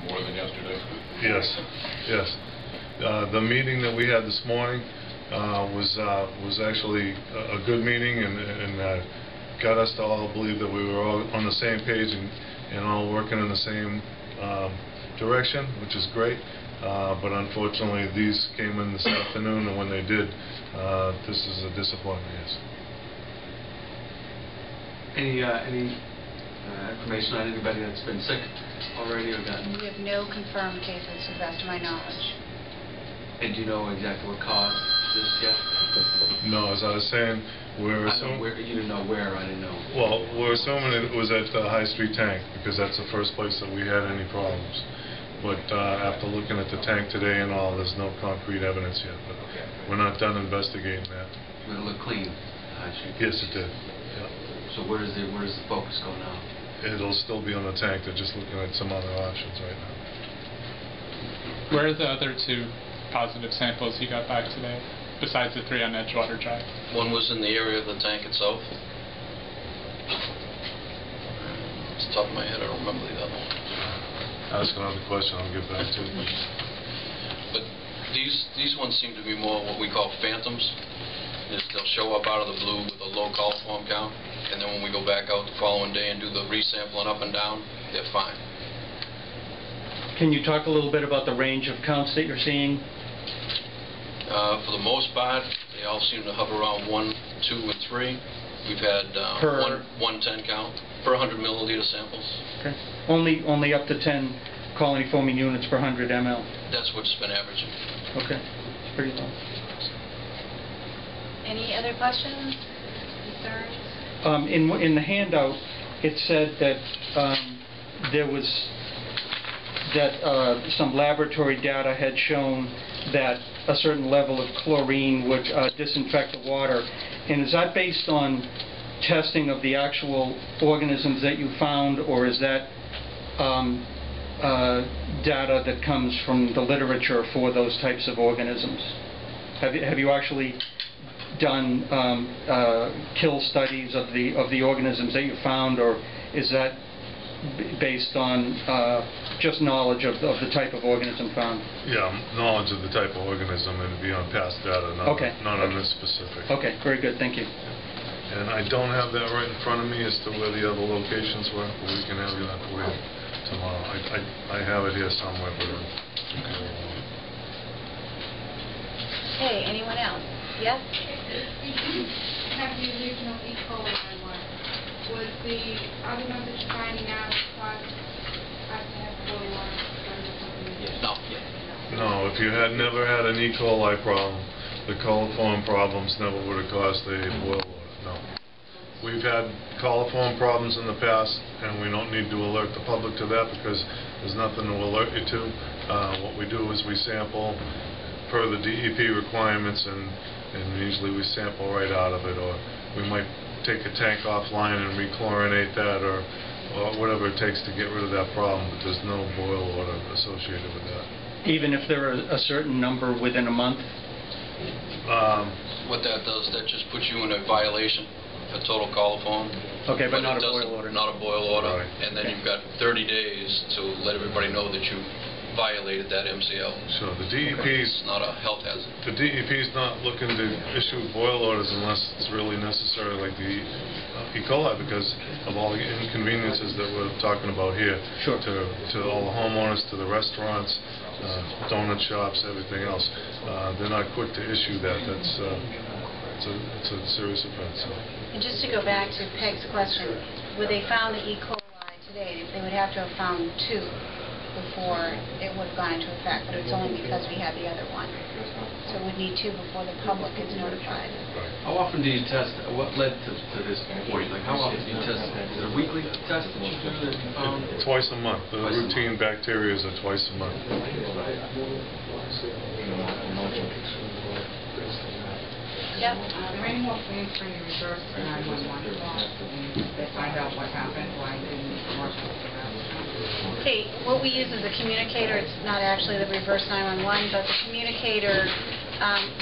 more than yesterday? Yes, yes. The meeting that we had this morning was actually a good meeting, and got us to all believe that we were all on the same page and all working in the same direction, which is great. But unfortunately, these came in this afternoon, and when they did, this is a disappointment. Yes. Any information on anybody that's been sick already or gotten? We have no confirmed cases, to the best of my knowledge. And do you know exactly what caused this yet? No, as I was saying, we're assuming. You didn't know where. I didn't know. Well, we're assuming it was at the High Street tank because that's the first place that we had any problems. But after looking at the tank today and all, there's no concrete evidence yet. But we're not done investigating that. But it looked clean. High Street. Yes, it did. Yeah. So where does the focus go now? It'll still be on the tank. They're just looking at some other options right now. Where are the other two positive samples you got back today, besides the 3 on Edgewater Drive? One was in the area of the tank itself. Off the top of my head, I don't remember the other one. Ask another question, I'll get back to it. But these ones seem to be more what we call phantoms. They'll show up out of the blue with a low coliform count, and then when we go back out the following day and do the resampling up and down, they're fine. Can you talk a little bit about the range of counts that you're seeing? For the most part, they all seem to hover around 1, 2, and 3. We've had 110 count per 100 milliliter samples. Okay. Only up to 10 colony forming units per 100 ml. That's what's been averaging. Okay. Pretty low. Any other questions, concerns? In the handout, it said that there was some laboratory data had shown that a certain level of chlorine would disinfect the water. And is that based on testing of the actual organisms that you found, or is that data that comes from the literature for those types of organisms? Have you actually done kill studies of the organisms that you found, or is that based on just knowledge of the type of organism found? Yeah, knowledge of the type of organism, and be on past data, not on this specific. Okay, very good, thank you. And I don't have that right in front of me as to where the other locations were, but we can have that for you tomorrow. I have it here somewhere, but Okay, anyone else? Yes? Have the original E. coli one. Was the other one that you're finding out caused us to have boil water? No, if you had never had an E. coli problem, the coliform problems never would have caused the boil water. No. We've had coliform problems in the past, and we don't need to alert the public to that because there's nothing to alert you to. What we do is we sample per the DEP requirements, and usually we sample right out of it, or we might take a tank offline and rechlorinate that, or whatever it takes to get rid of that problem, but there's no boil water associated with that. Even if there are a certain number within a month? What that does, that just puts you in a violation for total coliform. Okay, but not a boil order. Not a boil order. Right. And then you've got 30 days to let everybody know that you violated that MCL. So the DEP's not a health hazard. The DEP's not looking to issue boil orders unless it's really necessary, like the E. coli, because of all the inconveniences that we're talking about here. Sure. To all the homeowners, to the restaurants, donut shops, everything else. They're not quick to issue that. It's a serious offense. So. And just to go back to Peg's question, would they found the E. coli today? They would have to have found 2 before it would have gone into effect, but it's only because we had the other one. So we'd need 2 before the public is notified. How often do you test? What led to this point? Like, how often do you test? Is it a weekly test that you do that you found? Twice a month. The routine bacteria are twice a month. Yep. Are there any more plans for the reverse 911 call? They find out what happened, why they didn't commercial for that? Okay, what we use is a communicator. It's not actually the reverse 911, but the communicator,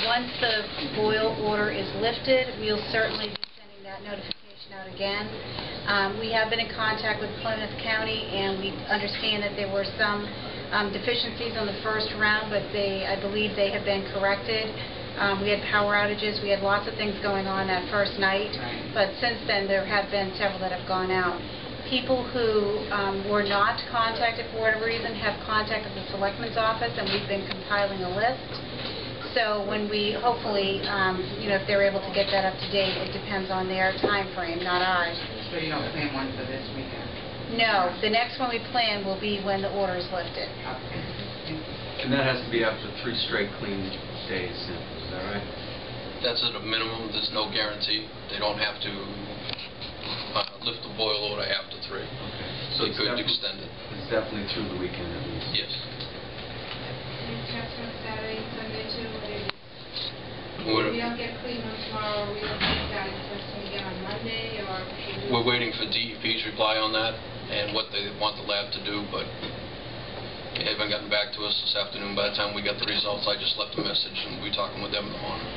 once the boil order is lifted, we'll certainly be sending that notification out again. We have been in contact with Plymouth County, and we understand that there were some deficiencies on the first round, but I believe they have been corrected. We had power outages, we had lots of things going on that first night, but since then there have been several that have gone out. People who were not contacted for whatever reason have contacted the Selectman's office, and we've been compiling a list. So when we, hopefully, if they're able to get that up to date, it depends on their time frame, not ours. So you don't plan one for this weekend? No, the next one we plan will be when the order is lifted. And that has to be after 3 straight clean days, is that right? That's at a minimum. There's no guarantee. They don't have to lift the boil order after 3. Okay. So you could extend it. It's definitely through the weekend at least. Yes. You test on Saturday and Sunday too, We're- we don't get clean on tomorrow, we don't get that testing again on Monday, or? We're waiting for DEP's reply on that and what they want the lab to do, but they haven't gotten back to us this afternoon. By the time we get the results, I just left a message and we'll be talking with them in the morning.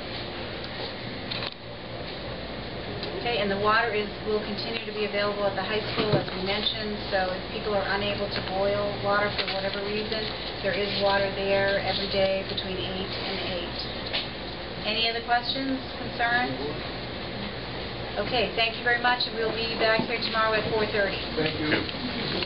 Okay, and the water will continue to be available at the high school, as we mentioned, so if people are unable to boil water for whatever reason, there is water there every day between 8 and 8. Any other questions, concerns? Okay, thank you very much, and we'll be back here tomorrow at 4:30. Thank you.